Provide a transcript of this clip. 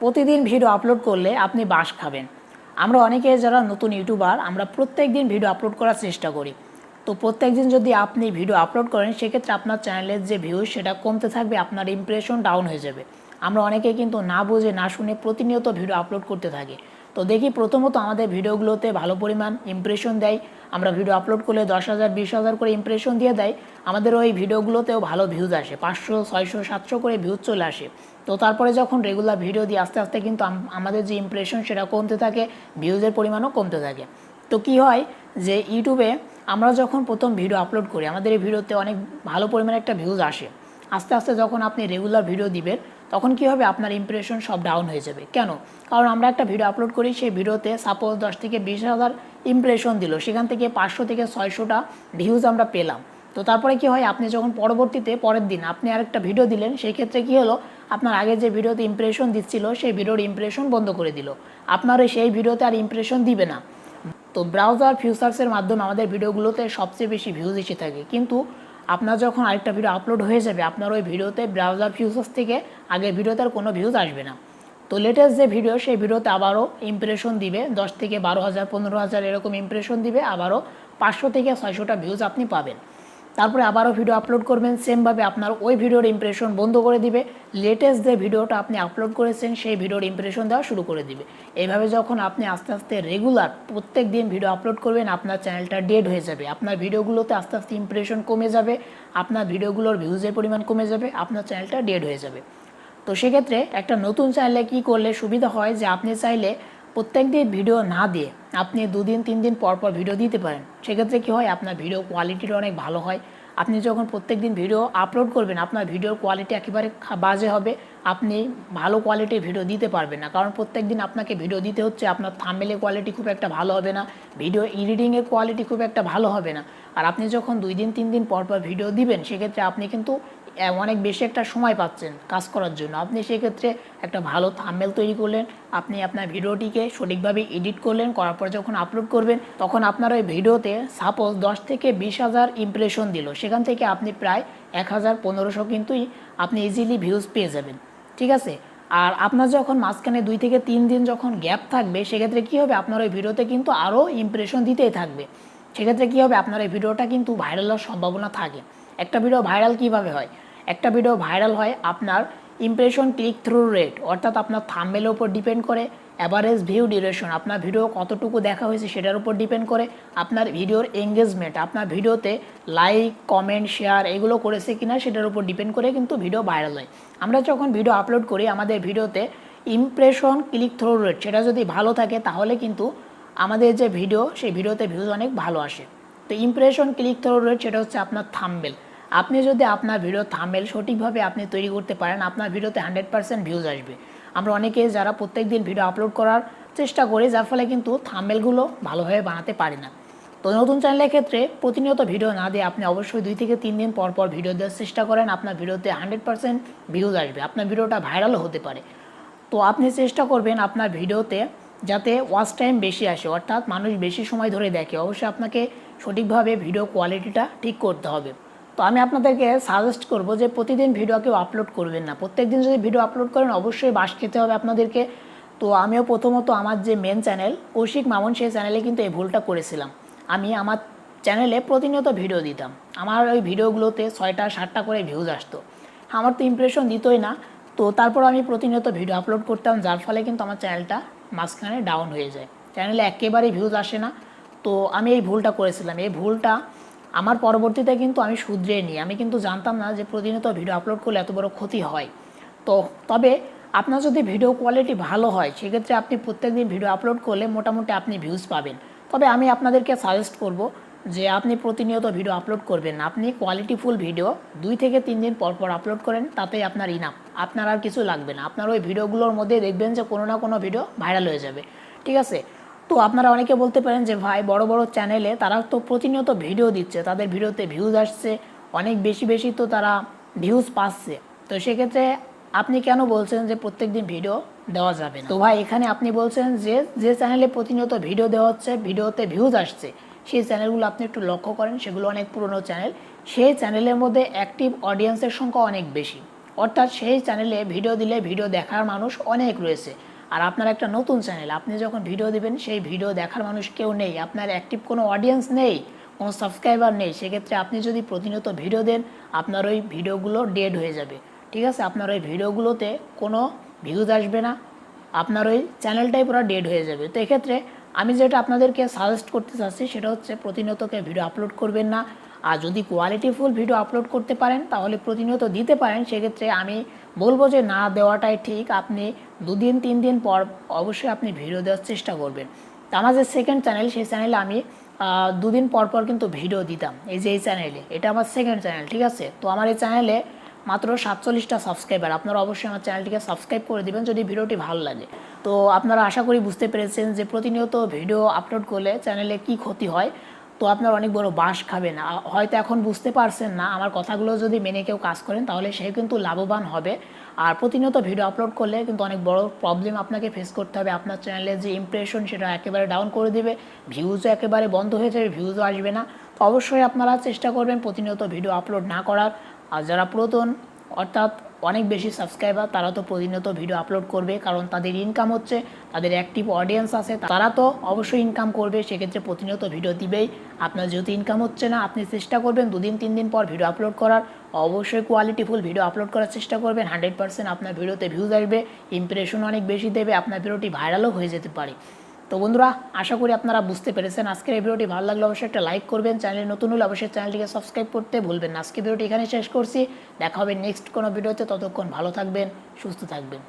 প্রতিদিন video upload করলে আপনি বাস খাবেন। আমরা অনেকে যারা নতুন ইউটিউবার আমরা প্রত্যেক দিন ভিডিও আপলোড করার চেষ্টা করি। তো প্রত্যেক দিন যদি আপনি ভিডিও আপলোড করেন সেক্ষেত্রে আপনার চ্যানেলের যে ভিউজ সেটা কমতে থাকবে, আপনার ইমপ্রেশন ডাউন হয়ে যাবে। আমরা অনেকে কিন্তু না বুঝে না শুনে প্রতিনিয়ত ভিডিও আপলোড করতে থাকি। তো দেখি প্রথমত আমাদের ভিডিওগুলোতে ভালো পরিমাণ ইমপ্রেশন দেয়। আমরা ভিডিও আপলোড করলে 10,000 20,000 করে ইমপ্রেশন দিয়ে দেয়। আমাদের ওই ভিডিওগুলোতেও ভালো ভিউজ আসে, 500 600 700 করে ভিউজ চলে আসে। তো তারপরে যখন রেগুলার ভিডিও দিই আস্তে আস্তে কিন্তু আমাদের যে ইমপ্রেশন সেটা কমতে থাকে, ভিউজের পরিমাণও কমতে থাকে। তো কি হয় যে ইউটিউবে আমরা যখন প্রথম ভিডিও আপলোড করি আমাদের এই ভিডিওতে অনেক ভালো পরিমাণে একটা ভিউজ আসে। আস্তে আস্তে যখন আপনি রেগুলার ভিডিও দিবেন তখন কি হবে, আপনার ইমপ্রেশন সব ডাউন হয়ে যাবে। কেন? কারণ আমরা একটা ভিডিও আপলোড করি, সেই ভিডিওতে সাপোজ 10 থেকে 20,000 ইমপ্রেশন দিল, সেখান থেকে 500 থেকে 600টা ভিউজ আমরা পেলাম। তো তারপরে কি হয়, আপনি যখন পরবর্তীতে পরের দিন আপনি আরেকটা ভিডিও দিলেন, সেই ক্ষেত্রে কী হলো, আপনার আগে যে ভিডিওতে ইমপ্রেশন দিচ্ছিল সেই ভিডিওর ইমপ্রেশন বন্ধ করে দিল, আপনার সেই ভিডিওতে আর ইমপ্রেশন দিবে না। তো ব্রাউজার ফিচার্সের মাধ্যমে আমাদের ভিডিওগুলোতে সবচেয়ে বেশি ভিউজ এসে থাকে, কিন্তু আপনার যখন আরেকটা ভিডিও আপলোড হয়ে যাবে আপনার ওই ভিডিওতে ব্রাউজার ফিচার্স থেকে আগের ভিডিওতে আর কোনো ভিউজ আসবে না। তো লেটেস্ট যে ভিডিও সেই ভিডিওতে আবারও ইমপ্রেশন দিবে 10 থেকে 12,000 15,000 এরকম ইমপ্রেশন দিবে, আবারও 500 থেকে 600টা ভিউজ আপনি পাবেন। তারপরে আবারও ভিডিও আপলোড করবেন, সেমভাবে আপনার ওই ভিডিওর ইমপ্রেশন বন্ধ করে দিবে, লেটেস্ট যে ভিডিওটা আপনি আপলোড করেছেন সেই ভিডিওর ইমপ্রেশন দেওয়া শুরু করে দিবে। এইভাবে যখন আপনি আস্তে আস্তে রেগুলার প্রত্যেক দিন ভিডিও আপলোড করবেন আপনার চ্যানেলটা ডেড হয়ে যাবে, আপনার ভিডিওগুলোতে আস্তে আস্তে ইমপ্রেশন কমে যাবে, আপনার ভিডিওগুলোর ভিউজের পরিমাণ কমে যাবে, আপনার চ্যানেলটা ডেড হয়ে যাবে। তো সেক্ষেত্রে একটা নতুন চ্যানেলে কী করলে সুবিধা হয় যে আপনি চাইলে প্রত্যেক দিন ভিডিও না দিয়ে আপনি 2 দিন 3 দিন পর পর ভিডিও দিতে পারেন। সেক্ষেত্রে কী হয়, আপনার ভিডিও কোয়ালিটিটা অনেক ভালো হয়। আপনি যখন প্রত্যেক দিন ভিডিও আপলোড করবেন আপনার ভিডিওর কোয়ালিটি একেবারে বাজে হবে, আপনি ভালো কোয়ালিটির ভিডিও দিতে পারবেন না, কারণ প্রত্যেক দিন আপনাকে ভিডিও দিতে হচ্ছে, আপনার থাম্বনেলের কোয়ালিটি খুব একটা ভালো হবে না, ভিডিও এডিটিংয়ের কোয়ালিটি খুব একটা ভালো হবে না। আর আপনি যখন 2 দিন 3 দিন পর পর ভিডিও দিবেন সেক্ষেত্রে আপনি কিন্তু অনেক বেশি একটা সময় পাচ্ছেন কাজ করার জন্য। আপনি সেক্ষেত্রে একটা ভালো থাম্বনেল তৈরি করলেন, আপনি আপনার ভিডিওটিকে সঠিকভাবে এডিট করলেন, করার পর যখন আপলোড করবেন তখন আপনার ওই ভিডিওতে সাপোজ 10 থেকে 20,000 ইমপ্রেশন দিল, সেখান থেকে আপনি প্রায় 1,000 1500 কিন্তুই আপনি ইজিলি ভিউজ পেয়ে যাবেন। ঠিক আছে? আর আপনার যখন মাঝখানে 2 থেকে 3 দিন যখন গ্যাপ থাকবে সেক্ষেত্রে কী হবে, আপনার ওই ভিডিওতে কিন্তু আরও ইমপ্রেশন দিতেই থাকবে। সেক্ষেত্রে কী হবে, আপনার এই ভিডিওটা কিন্তু ভাইরাল হওয়ার সম্ভাবনা থাকে। একটা ভিডিও ভাইরাল কিভাবে হয়? একটা ভিডিও ভাইরাল হয় আপনার ইমপ্রেশন ক্লিক থ্রু রেট, অর্থাৎ আপনার থাম্বনেলের উপর ডিপেন্ড করে, অ্যাভারেজ ভিউ ডিউরেশন আপনার ভিডিও কতটুকু দেখা হয়েছে সেটার উপর ডিপেন্ড করে, আপনার ভিডিওর এঙ্গেজমেন্ট, আপনার ভিডিওতে লাইক কমেন্ট শেয়ার এগুলো করেছে কিনা সেটার উপর ডিপেন্ড করে কিন্তু ভিডিও ভাইরাল হয়। আমরা যখন ভিডিও আপলোড করি আমাদের ভিডিওতে ইমপ্রেশন ক্লিক থ্রু রেট সেটা যদি ভালো থাকে তাহলে কিন্তু আমাদের যে ভিডিও সেই ভিডিওতে ভিউজ অনেক ভালো আসে। তো ইমপ্রেশন ক্লিক থ্রু রেট সেটা হচ্ছে আপনার থাম্বনেল। আপনি যদি আপনার ভিডিও থাম্বনেল সঠিকভাবে আপনি তৈরি করতে পারেন আপনার ভিডিওতে 100% ভিউজ আসবে। আমরা অনেকে যারা প্রত্যেক দিন ভিডিও আপলোড করার চেষ্টা করি যার ফলে কিন্তু থাম্বনেলগুলো ভালোভাবে বানাতে পারি না। তো নতুন চ্যানেলের ক্ষেত্রে প্রতিনিয়ত ভিডিও না দিয়ে আপনি অবশ্যই 2 থেকে 3 দিন পর পর ভিডিও দেওয়ার চেষ্টা করেন, আপনার ভিডিওতে 100% ভিউজ আসবে, আপনার ভিডিওটা ভাইরালও হতে পারে। তো আপনি চেষ্টা করবেন আপনার ভিডিওতে যাতে ওয়াচ টাইম বেশি আসে, অর্থাৎ মানুষ বেশি সময় ধরে দেখে। অবশ্যই আপনাকে সঠিকভাবে ভিডিও কোয়ালিটিটা ঠিক করতে হবে। তো আমি আপনাদেরকে সাজেস্ট করব যে প্রতিদিন ভিডিও কেউ আপলোড করবেন না, প্রত্যেক দিন যদি ভিডিও আপলোড করেন অবশ্যই বাস খেতে হবে আপনাদেরকে। তো আমিও প্রথমত আমার যে মেন চ্যানেল কৌশিক মামুন সেই চ্যানেলে কিন্তু এই ভুলটা করেছিলাম। আমি আমার চ্যানেলে প্রতিনিয়ত ভিডিও দিতাম, আমার ওই ভিডিওগুলোতে 6টা 7টা করে ভিউজ আসতো, আমার তো ইমপ্রেশন দিতই না। তো তারপর আমি প্রতিনিয়ত ভিডিও আপলোড করতাম যার ফলে কিন্তু আমার চ্যানেলটা মাঝখানে ডাউন হয়ে যায়, চ্যানেলে একেবারেই ভিউজ আসে না। তো আমি এই ভুলটা করেছিলাম, এই ভুলটা আমার পরবর্তীতে কিন্তু আমি শুধরে নিই, আমি কিন্তু জানতাম না যে প্রতিনিয়ত ভিডিও আপলোড করলে এত বড় ক্ষতি হয়। তো তবে আপনার যদি ভিডিও কোয়ালিটি ভালো হয় সেক্ষেত্রে আপনি প্রত্যেক দিন ভিডিও আপলোড করলে মোটামুটি আপনি ভিউজ পাবেন। তবে আমি আপনাদেরকে সাজেস্ট করব যে আপনি প্রতিনিয়ত ভিডিও আপলোড করবেন না, আপনি কোয়ালিটিফুল ভিডিও 2 থেকে 3 দিন পর পর আপলোড করেন, তাতেই আপনার ইনাফ, আপনার আর কিছু লাগবে না। আপনার ওই ভিডিওগুলোর মধ্যে দেখবেন যে কোনো না কোনো ভিডিও ভাইরাল হয়ে যাবে। ঠিক আছে? তো আপনারা অনেকে বলতে পারেন যে ভাই বড় বড় চ্যানেলে তারা তো প্রতিনিয়ত ভিডিও দিচ্ছে, তাদের ভিডিওতে ভিউজ আসছে অনেক বেশি বেশি, তো তারা ভিউজ পাচ্ছে, তো সেক্ষেত্রে আপনি কেন বলছেন যে প্রত্যেক দিন ভিডিও দেওয়া যাবে না? তো ভাই এখানে আপনি বলছেন যে যে চ্যানেলে প্রতিনিয়ত ভিডিও দেওয়া হচ্ছে ভিডিওতে ভিউজ আসছে সেই চ্যানেলগুলো আপনি একটু লক্ষ্য করেন, সেগুলো অনেক পুরনো চ্যানেল, সেই চ্যানেলের মধ্যে অ্যাক্টিভ অডিয়েন্সের সংখ্যা অনেক বেশি, অর্থাৎ সেই চ্যানেলে ভিডিও দিলে ভিডিও দেখার মানুষ অনেক রয়েছে, আর আপনার একটা নতুন চ্যানেল, আপনি যখন ভিডিও দিবেন সেই ভিডিও দেখার মানুষ কেউ নেই, আপনার অ্যাক্টিভ কোনো অডিয়েন্স নেই, কোনো সাবস্ক্রাইবার নেই, সেক্ষেত্রে আপনি যদি প্রতিনিয়ত ভিডিও দেন আপনার ওই ভিডিওগুলো ডেড হয়ে যাবে। ঠিক আছে, আপনার ওই ভিডিওগুলোতে কোনো ভিউজ আসবে না, আপনার ওই চ্যানেলটাই পুরো ডেড হয়ে যাবে। তো এক্ষেত্রে আমি যেটা আপনাদেরকে সাজেস্ট করতে চাচ্ছি সেটা হচ্ছে প্রতিনিয়তকে ভিডিও আপলোড করবেন না, আর যদি কোয়ালিটিফুল ভিডিও আপলোড করতে পারেন তাহলে প্রতিনিয়ত দিতে পারেন, সেক্ষেত্রে আমি বলবো যে না দেওয়াটাই ঠিক। আপনি 2 দিন 3 দিন পর অবশ্যই আপনি ভিডিও দেওয়ার চেষ্টা করবেন। তো আমার যে সেকেন্ড চ্যানেল, সেই চ্যানেলে আমি 2 দিন পর পর কিন্তু ভিডিও দিতাম। এই যে এই চ্যানেলে, এটা আমার সেকেন্ড চ্যানেল, ঠিক আছে। তো আমার এই চ্যানেলে মাত্র 47টা সাবস্ক্রাইবার, আপনারা অবশ্যই আমার চ্যানেলটিকে সাবস্ক্রাইব করে দিবেন যদি ভিডিওটি ভালো লাগে। তো আপনারা আশা করি বুঝতে পেরেছেন যে প্রতিনিয়ত ভিডিও আপলোড করলে চ্যানেলে কি ক্ষতি হয়। তো আপনার অনেক বড় বাঁশ খাবেন, হয়তো এখন বুঝতে পারছেন না, আমার কথাগুলো যদি মেনে কেউ কাজ করেন তাহলে সে কিন্তু লাভবান হবে। আর প্রতিনিয়ত ভিডিও আপলোড করলে কিন্তু অনেক বড় প্রবলেম আপনাকে ফেস করতে হবে, আপনার চ্যানেলের যে ইমপ্রেশন সেটা একেবারে ডাউন করে দেবে, ভিউজও একেবারে বন্ধ হয়ে যাবে, ভিউজও আসবে না। তো অবশ্যই আপনারা চেষ্টা করবেন প্রতিনিয়ত ভিডিও আপলোড না করার। আর যারা পুরাতন অর্থাৎ অনেক বেশি সাবস্ক্রাইবার তারা তো প্রতিনিয়ত ভিডিও আপলোড করবে, কারণ তাদের ইনকাম হচ্ছে, তাদের অ্যাক্টিভ অডিয়েন্স আছে, তারা তো অবশ্যই ইনকাম করবে, সেক্ষেত্রে প্রতিনিয়ত ভিডিও দিবেই। আপনার যেহেতু ইনকাম হচ্ছে না, আপনি চেষ্টা করবেন 2 দিন 3 দিন পর ভিডিও আপলোড করার, অবশ্যই কোয়ালিটিফুল ভিডিও আপলোড করার চেষ্টা করবেন। 100% আপনার ভিডিওতে ভিউজ আসবে, ইমপ্রেশন অনেক বেশি দেবে, আপনার ভিডিওটি ভাইরালও হয়ে যেতে পারে। তো বন্ধুরা, আশা করি আপনারা বুঝতে পেরেছেন। আজকের এই ভিডিওটি ভালো লাগলে অবশ্যই একটা লাইক করবেন, চ্যানেলে নতুন হলে অবশ্যই চ্যানেলটিকে সাবস্ক্রাইব করতে ভুলবেন না। আজকে ভিডিওটি এখানে শেষ করছি, দেখা হবে নেক্সট কোনো ভিডিওতে, ততক্ষণ ভালো থাকবেন, সুস্থ থাকবেন।